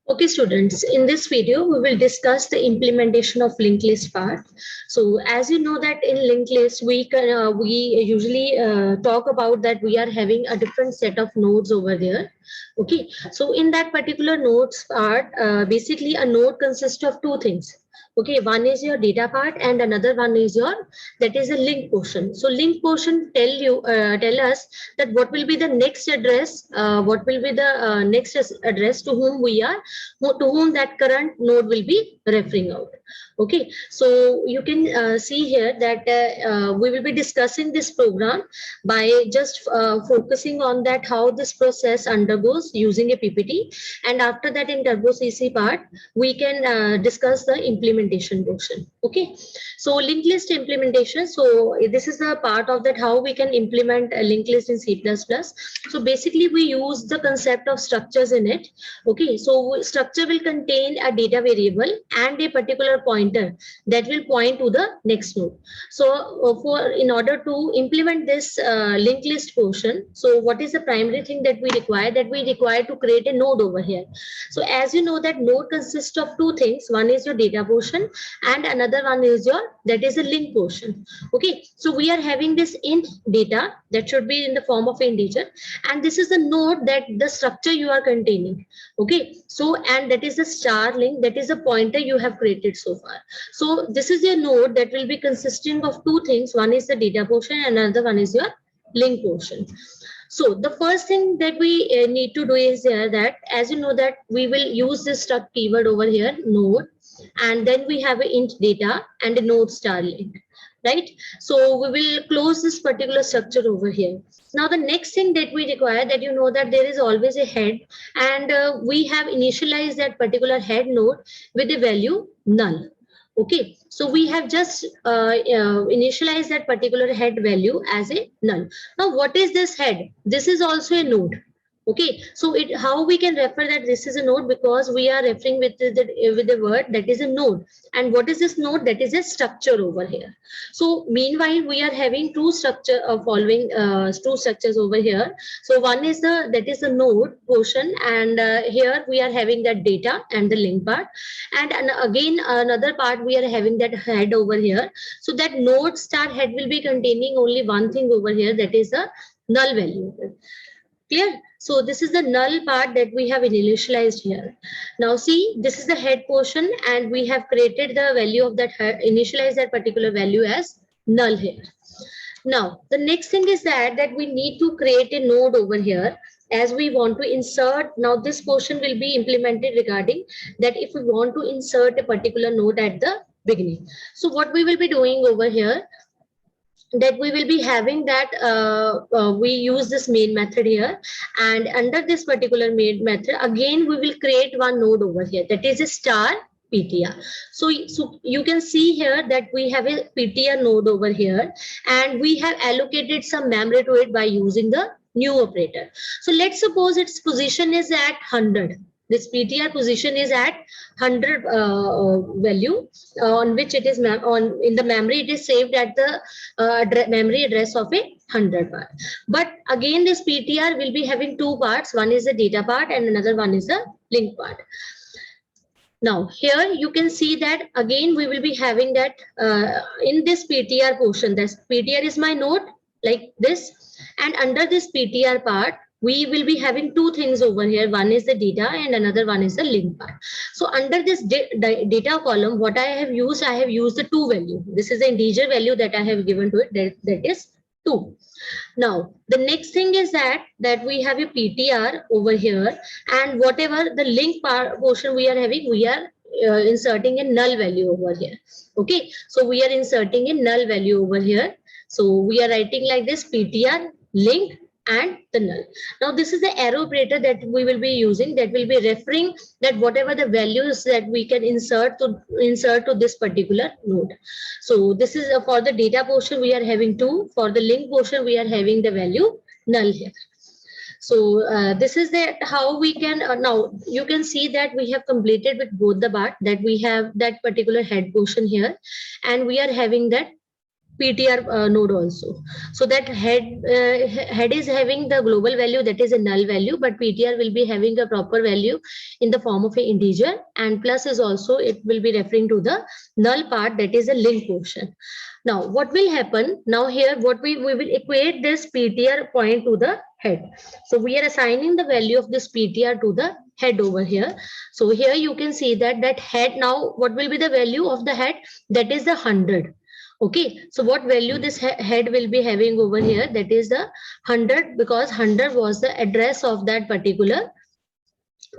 Okay, students, in this video, we will discuss the implementation of linked list part. So as you know that in linked list, we usually talk about that we are having a different set of nodes over there. Okay, so in that particular nodes part, basically a node consists of two things. Okay, one is your data part and another one is your, that is a link portion. So link portion tell us that what will be the next address, what will be the next address to whom we are, to whom that current node will be referring out. Okay, so you can see here that we will be discussing this program by just focusing on that how this process undergoes using a PPT, and after that in Turbo CC part we can discuss the implementation portion. Okay, so linked list implementation. So this is the part of that how we can implement a linked list in C++. So basically we use the concept of structures in it. Okay, so structure will contain a data variable and a particular pointer that will point to the next node. So for in order to implement this linked list portion, so what is the primary thing that we require? That we require to create a node over here. So as you know that node consists of two things. One is your data portion and another one is your, that is a link portion. Okay, so we are having this int data that should be in the form of integer, and this is the node that the structure you are containing. Okay, so and that is the star link, that is the pointer you have created so far. So this is your node that will be consisting of two things. One is the data portion and another one is your link portion. So the first thing that we need to do is here that, as you know that we will use this struct keyword over here, node, and then we have a int data and a node star link, right? So we will close this particular structure over here. Now the next thing that we require, that you know that there is always a head, and we have initialized that particular head node with the value null. Okay, so we have just initialized that particular head value as a null. Now what is this head? This is also a node. Okay, so it, how we can refer that this is a node, because we are referring with the word that is a node. And what is this node? That is a structure over here. So meanwhile we are having two structure following two structures over here. So one is the, that is the node portion, and here we are having that data and the link part, and again another part we are having that head over here. So that node star head will be containing only one thing over here, that is the null value. Clear? So this is the null part that we have initialized here. Now see, this is the head portion, and we have created the value of that head, initialize that particular value as null here. Now the next thing is that we need to create a node over here, as we want to insert. Now this portion will be implemented regarding that if we want to insert a particular node at the beginning. So what we will be doing over here, that we will be having that we use this main method here, and under this particular main method again we will create one node over here, that is a star PTR. So you can see here that we have a PTR node over here, and we have allocated some memory to it by using the new operator. So let's suppose its position is at 100. This PTR position is at 100 value, on which it is on in the memory it is saved at the memory address of a 100 part. But again this PTR will be having two parts. One is the data part and another one is the link part. Now here you can see that again we will be having that in this PTR portion, this PTR is my node like this, and under this PTR part we will be having two things over here. One is the data and another one is the link part. So under this data column, what I have used the 2 value. This is the integer value that I have given to it, that is 2. Now the next thing is that we have a PTR over here, and whatever the link portion we are having, we are inserting a null value over here. Okay, so we are inserting a null value over here. So we are writing like this, PTR link and the null. Now this is the arrow operator that we will be using, that will be referring that whatever the values that we can insert to this particular node. So this is for the data portion we are having 2, for the link portion we are having the value null here. So this is the how we can now you can see that we have completed with both the part, that we have that particular head portion here, and we are having that PTR node also. So that head is having the global value, that is a null value, but PTR will be having a proper value in the form of an integer, and plus is also, it will be referring to the null part, that is a link portion. Now what will happen now here, what we will equate this PTR point to the head. So we are assigning the value of this PTR to the head over here. So here you can see that head, now what will be the value of the head, that is the 100. Okay, so what value this head will be having over here, that is the 100, because 100 was the address of that particular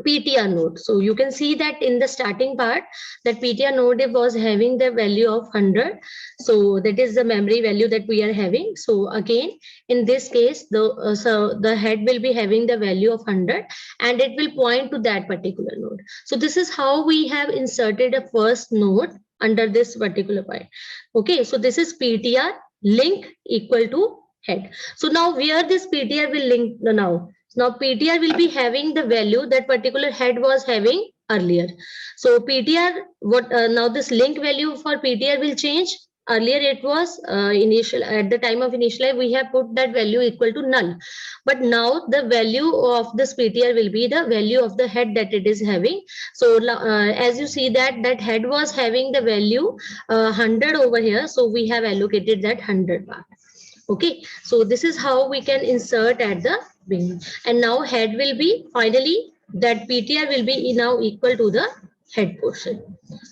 PTR node. So you can see that in the starting part, that PTR node was having the value of 100. So that is the memory value that we are having. So again, in this case, the head will be having the value of 100, and it will point to that particular node. So this is how we have inserted a first node under this particular point. Okay, so this is PTR link equal to head. So now where this PTR will link now? Now PTR will be having the value that particular head was having earlier. So PTR, what now this link value for PTR will change. Earlier it was initial, at the time of initialize we have put that value equal to null, but now the value of this PTR will be the value of the head that it is having. So as you see that head was having the value 100 over here, so we have allocated that 100 part. Okay, so this is how we can insert at the beginning. And now head will be, finally that PTR will be now equal to the head portion.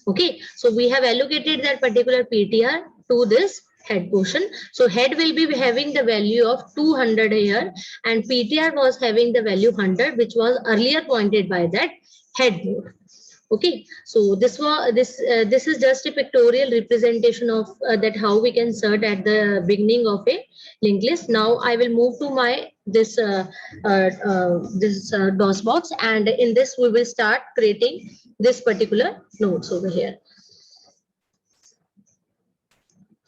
Okay, so we have allocated that particular PTR to this head portion. So head will be having the value of 200 here, and PTR was having the value 100, which was earlier pointed by that head node. Okay, so this is just a pictorial representation of that how we can insert at the beginning of a linked list. Now I will move to my this DOS box, and in this we will start creating this particular nodes over here.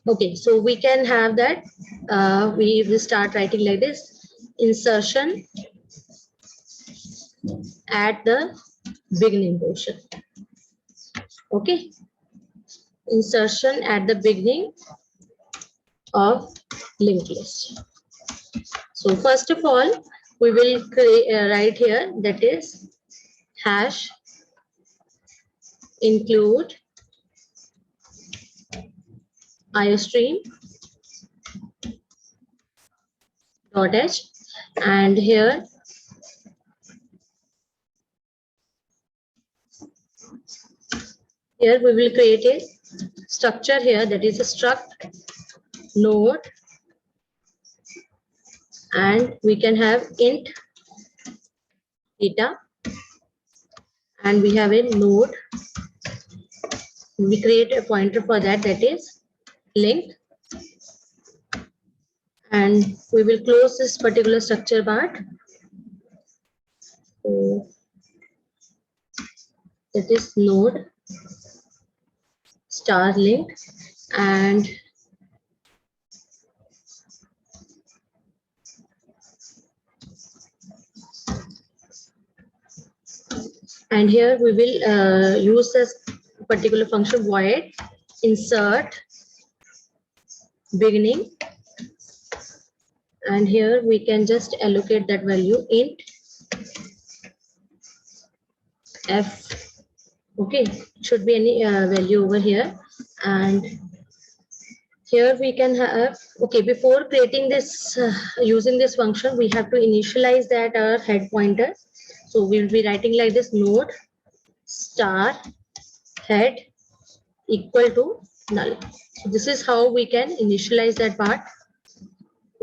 Okay, so we can have that we will start writing like this: insertion at the beginning portion. Okay, insertion at the beginning of linked list. So first of all, we will create write here, that is hash include iostream .h, and here we will create a structure here, that is a struct node, and we can have int data, and we have a node. We create a pointer for that, that is link, and we will close this particular structure part. So that is node star link, and here we will use this particular function void insert beginning, and here we can just allocate that value int f. Okay, should be any value over here, and here we can have, okay, before creating this using this function, we have to initialize that our head pointer. So we will be writing like this: node star head equal to null. So this is how we can initialize that part.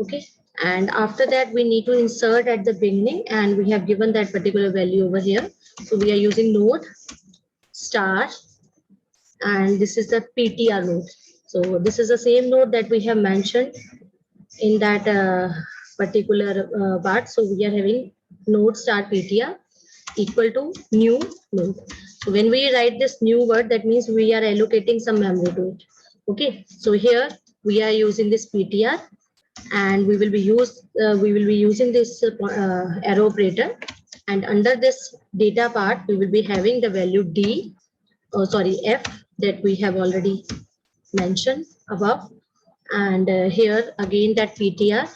Okay, and after that we need to insert at the beginning, and we have given that particular value over here. So we are using node star, and this is the PTR node. So this is the same node that we have mentioned in that particular part. So we are having node star PTR equal to new node. So when we write this new word, that means we are allocating some memory to it. Okay, so here we are using this PTR, and we will be using this arrow operator, and under this data part we will be having the value f that we have already mentioned above. And here again that PTR,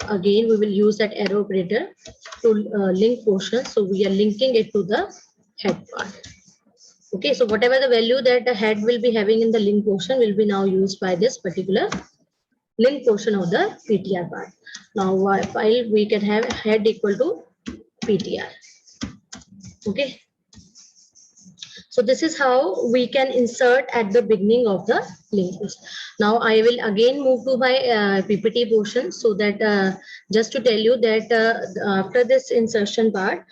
again we will use that arrow operator to link portion. So we are linking it to the head part. Okay, so whatever the value that the head will be having in the link portion will be now used by this particular link portion of the PTR part. Now while we can have head equal to PTR. Okay, so this is how we can insert at the beginning of the link list. Now I will again move to my PPT portion, so that just to tell you that after this insertion part,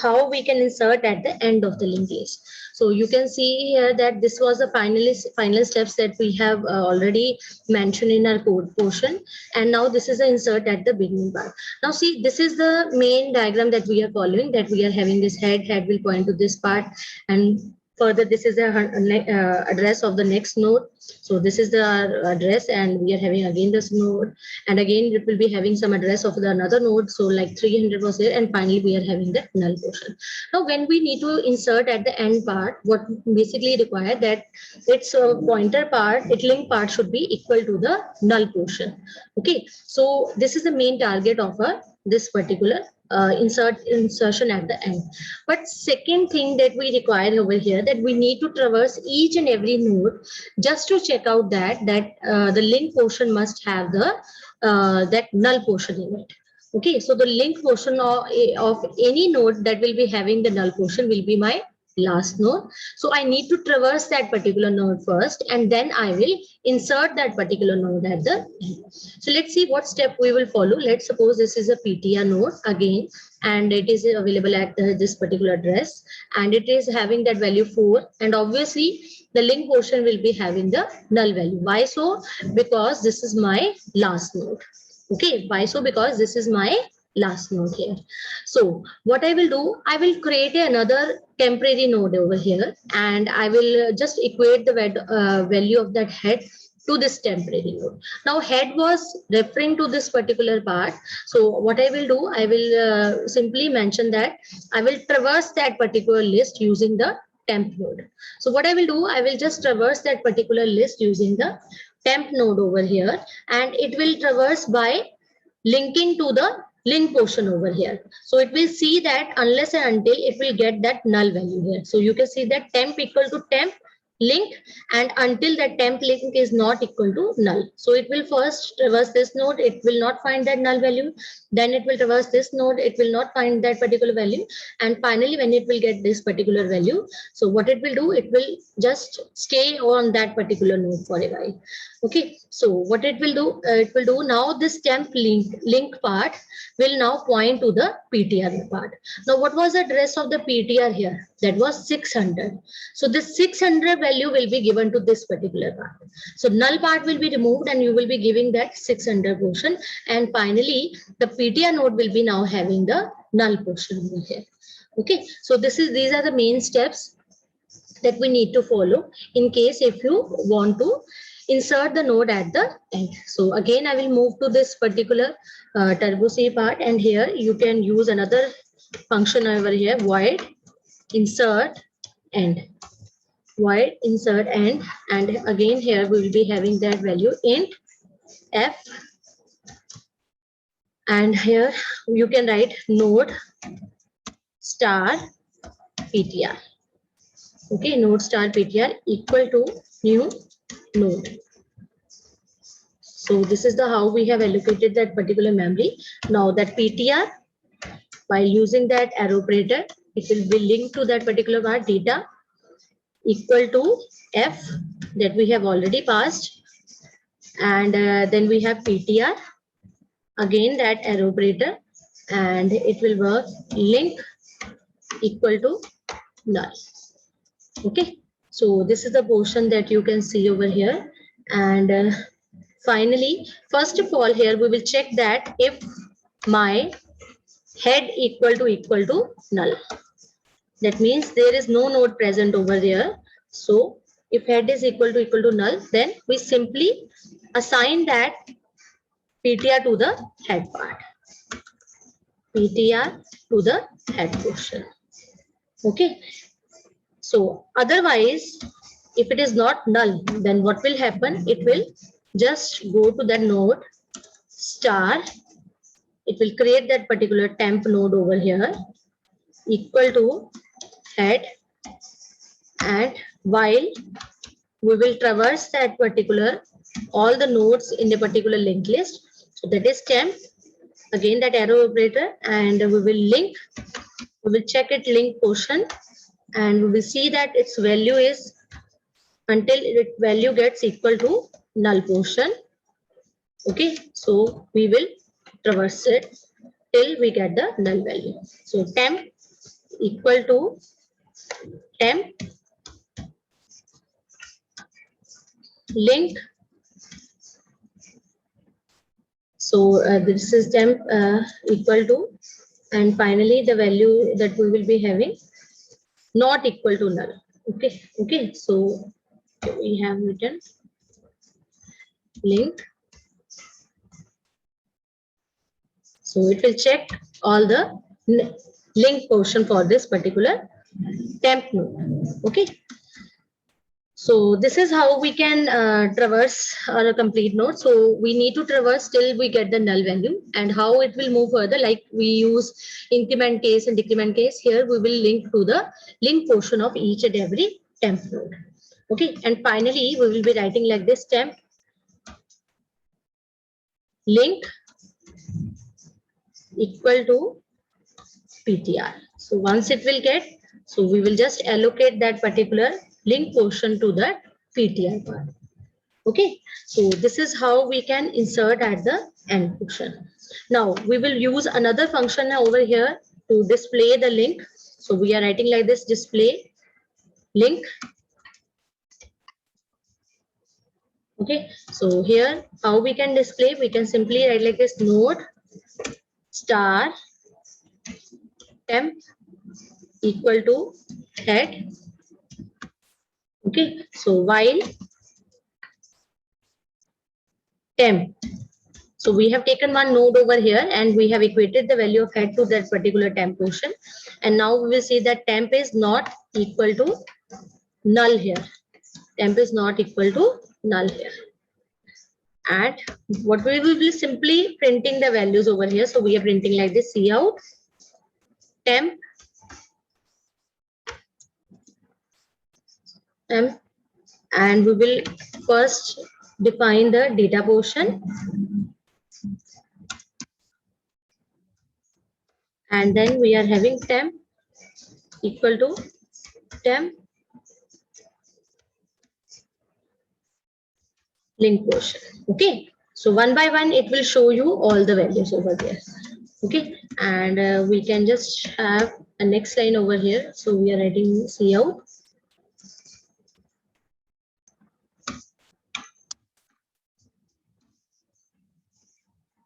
how we can insert at the end of the link list. So you can see here that this was the final steps that we have already mentioned in our code portion, and now this is the insert at the beginning part. Now see, this is the main diagram that we are following, that we are having this head will point to this part, and further this is the address of the next node. So this is the address, and we are having again this node, and again it will be having some address of the another node. So like 300 was there, and finally we are having the null portion. Now when we need to insert at the end part, what basically require that its pointer part, its link part should be equal to the null portion. Okay, so this is the main target of this particular insertion at the end. But second thing that we require over here, that we need to traverse each and every node just to check out that the link portion must have the that null portion in it. Okay, so the link portion of any node that will be having the null portion will be my last node. So I need to traverse that particular node first, and then I will insert that particular node at the end. So let's see what step we will follow. Let's suppose this is a PTR node again, and it is available at this particular address, and it is having that value 4, and obviously the link portion will be having the null value. Why so? Because this is my last node. Okay, why so? Because this is my last node here. So what I will do, I will create another temporary node over here, and I will just equate the value of that head to this temporary node. Now head was referring to this particular part. So what I will do, I will simply mention that I will traverse that particular list using the temp node. So what I will do, I will just traverse that particular list using the temp node over here, and it will traverse by linking to the link portion over here. So it will see that unless and until it will get that null value here. So you can see that temp equal to temp link, and until that temp link is not equal to null. So it will first traverse this node, it will not find that null value, then it will traverse this node, it will not find that particular value, and finally when it will get this particular value, so what it will do, it will just stay on that particular node for a while. Okay, so what it will do, now this temp link part will now point to the PTR part. Now what was the address of the PTR here? That was 600. So this 600 value will be given to this particular part. So null part will be removed, and you will be giving that 600 portion, and finally the PTR node will be now having the null portion over here. Okay, so these are the main steps that we need to follow in case if you want to insert the node at the end. So again, I will move to this particular Turbo C part, and here you can use another function over here, void insert end. Void insert end, and again here we will be having that value int f, and here you can write node star PTR. Okay, node star PTR equal to new node. So this is the how we have allocated that particular memory. Now that PTR, by using that arrow operator, it will be linked to that particular part data equal to f that we have already passed, and then we have PTR, again that arrow operator, and it will work link equal to null. Okay, so this is the portion that you can see over here, and finally, first of all, here we will check that if my head equal to null. That means there is no node present over there. So if head is equal to null, then we simply assign that PTR to the head part. PTR to the head portion. Okay. So otherwise, if it is not null, then what will happen? It will just go to that node star. It will create that particular temp node over here equal to head, and while we will traverse that particular all the nodes in the particular linked list. So that is temp, again that arrow operator, and we will link, we will check it link portion, and we will see that its value is until its value gets equal to null portion. Okay, so we will traverse it till we get the null value. So temp equal to temp link. So this is temp equal to, and finally the value that we will be having not equal to null. Okay, okay. So we have written link. So it will check all the link portion for this particular temp node. Okay. So this is how we can traverse a complete node. So we need to traverse till we get the null value, and how it will move further, like we use increment case and decrement case. Here we will link to the link portion of each and every temp node. Okay, and finally we will be writing like this: temp link equal to PTR. So once it will get, so we will just allocate that particular link portion to that PTR part. Okay, so this is how we can insert at the end portion. Now we will use another function over here to display the link. So we are writing like this: display link. Okay, so here how we can display, we can simply write like this: node star temp equal to head. Okay, so while temp, so we have taken one node over here and we have equated the value of head to that particular temp portion, and now we will see that temp is not equal to null here. Temp is not equal to null here, and what we will be simply printing the values over here. So we are printing like this: cout temp temp, and we will first define the data portion, and then we are having temp equal to temp link portion. Okay, so one by one it will show you all the values over there. Okay, and we can just have a next line over here. So we are writing cout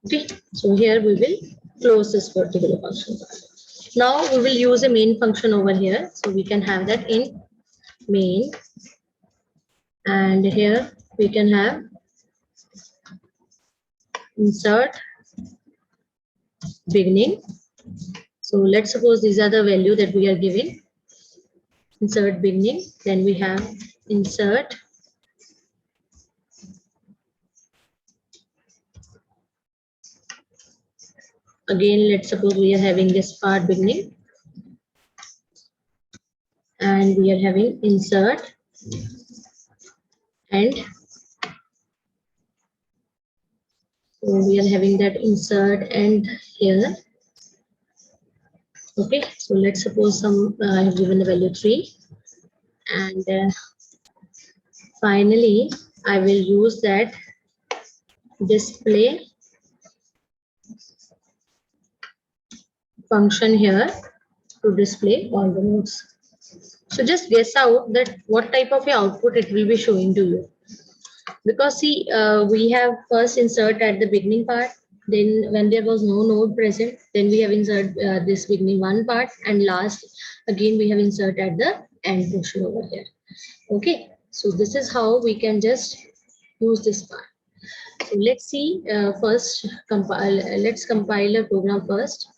okay. So here we will close this particular function. Now we will use a main function over here. So we can have that in main, and here we can have insert beginning. So let's suppose these are the value that we are giving. Insert beginning, then we have insert again. Let's suppose we are having this part beginning, and we are having insert end. So we are having that insert end here. Okay, so let's suppose some I have given the value 3, and finally I will use that display function here to display all the nodes. So just guess out that what type of output it will be showing to you, because see we have first insert at the beginning part, then when there was no node present, then we have insert this beginning one part, and last again we have insert at the end portion over here. Okay, so this is how we can just use this part. So let's see first compile, let's compile a program first.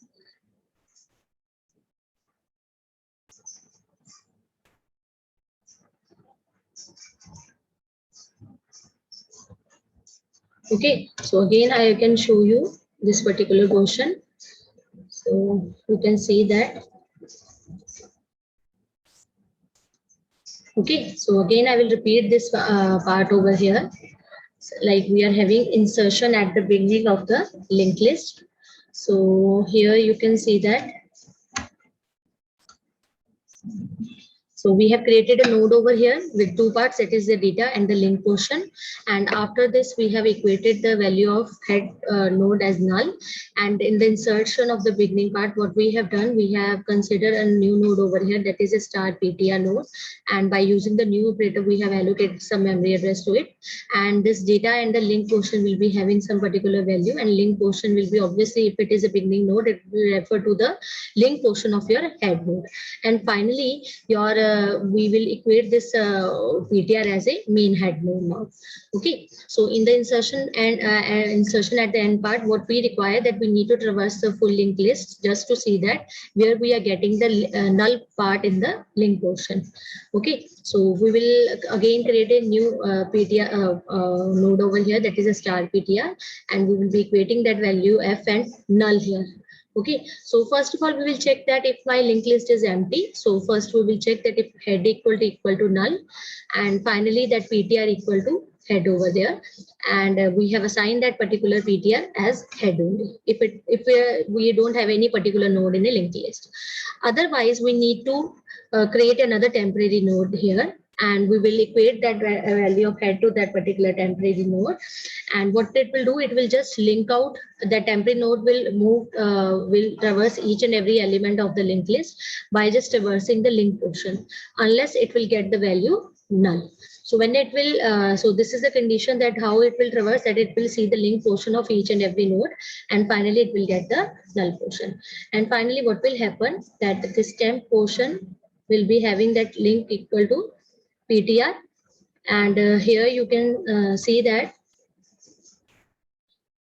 Okay, so again I can show you this particular portion. So you can see that. Okay, so again I will repeat this part over here. So, like we are having insertion at the beginning of the linked list. So here you can see that. So we have created a node over here with two parts, that is the data and the link portion. And after this, we have equated the value of head node as null. And in the insertion of the beginning part, what we have done, we have considered a new node over here, that is a star PTR node. And by using the new operator, we have allocated some memory address to it. And this data and the link portion will be having some particular value. And link portion will be, obviously, if it is a beginning node, it will refer to the link portion of your head node. And finally, your we will equate this PTR as a main head node now. Okay, so in the insertion and insertion at the end part, what we require, that we need to traverse the full linked list just to see that where we are getting the null part in the link portion. Okay, so we will again create a new PTR node over here, that is a star PTR, and we will be equating that value f and null here. Okay, so first of all, we will check that if my linked list is empty. So first we will check that if head equal to null, and finally that PTR equal to head over there, and we have assigned that particular PTR as head only. If we don't have any particular node in a linked list, otherwise we need to create another temporary node here, and we will equate that value of head to that particular temporary node. And what it will do, it will just link out the temporary node, will traverse each and every element of the linked list by just traversing the link portion, unless it will get the value null. So when it will, so this is the condition, that how it will traverse, that it will see the link portion of each and every node, and finally it will get the null portion. And finally what will happen, that this temp portion will be having that link equal to PTR. And here you can see that.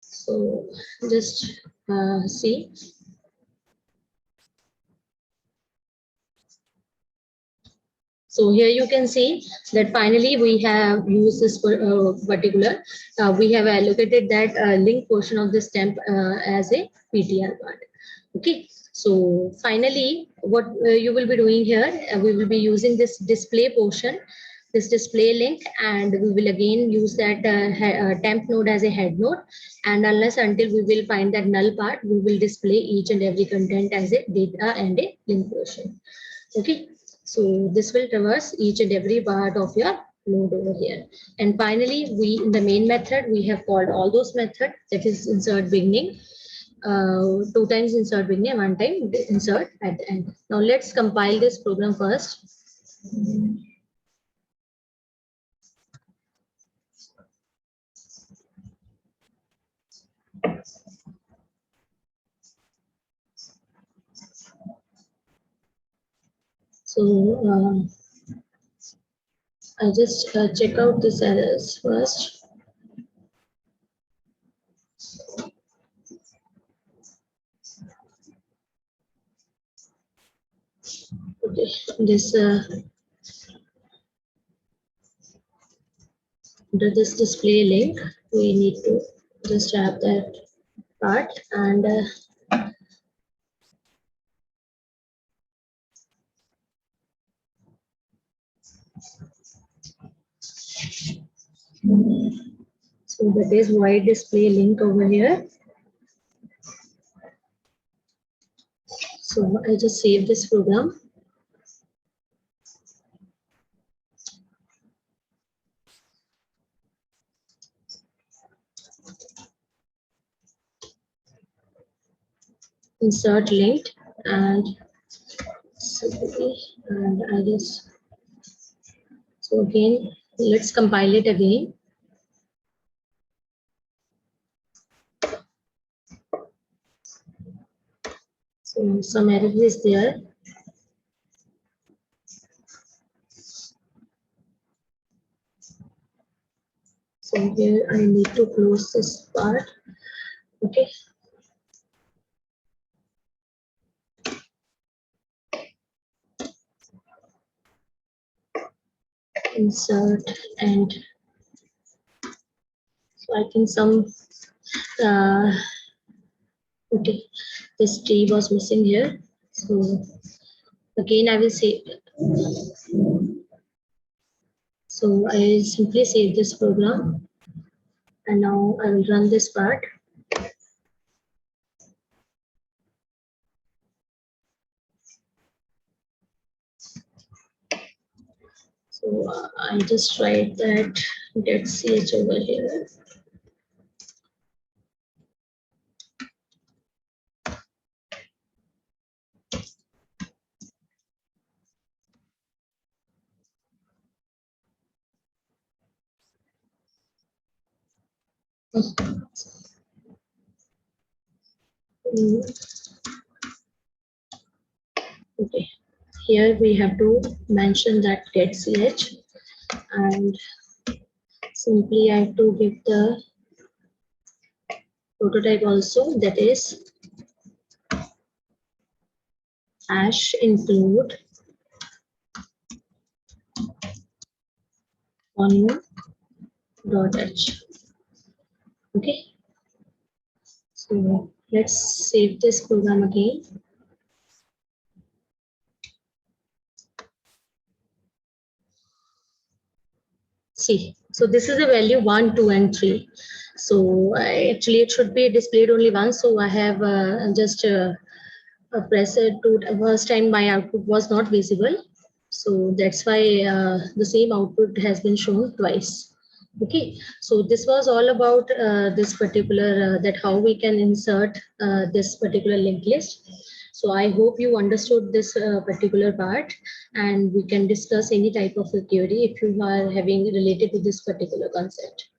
So just see. So here you can see that finally we have used this particular, we have allocated that link portion of this temp as a PTR part. Okay, so finally what you will be doing here, we will be using this display portion, this display link, and we will again use that temp node as a head node. And unless until we will find that null part, we will display each and every content as a data and a link portion. Okay, so this will traverse each and every part of your node over here. And finally, we in the main method, we have called all those methods, that is insert beginning, two times insert beginning, one time insert at the end. Now let's compile this program first. So I just check out this errors first. Okay, this under this display link, we need to just have that part, and so that is why display link over here. So I just save this program. Insert linked, and I just, so again let's compile it again. So some error is there. So here I need to close this part. Okay. Insert, and I think some, uh, okay, this T was missing here. So again, I will say, so I simply save this program and now I will run this part. So I just write that get ch over here. Mm, okay, here we have to mention that get ch, and simply I have to give the prototype also, that is hash include volume.h. Okay, so let's save this program again. See, so this is the value 1, 2, and 3. So actually it should be displayed only once. So I have just pressed it to the first time my output was not visible. So that's why the same output has been shown twice. Okay, so this was all about this particular, that how we can insert this particular linked list. So I hope you understood this particular part, and we can discuss any type of a query if you are having related to this particular concept.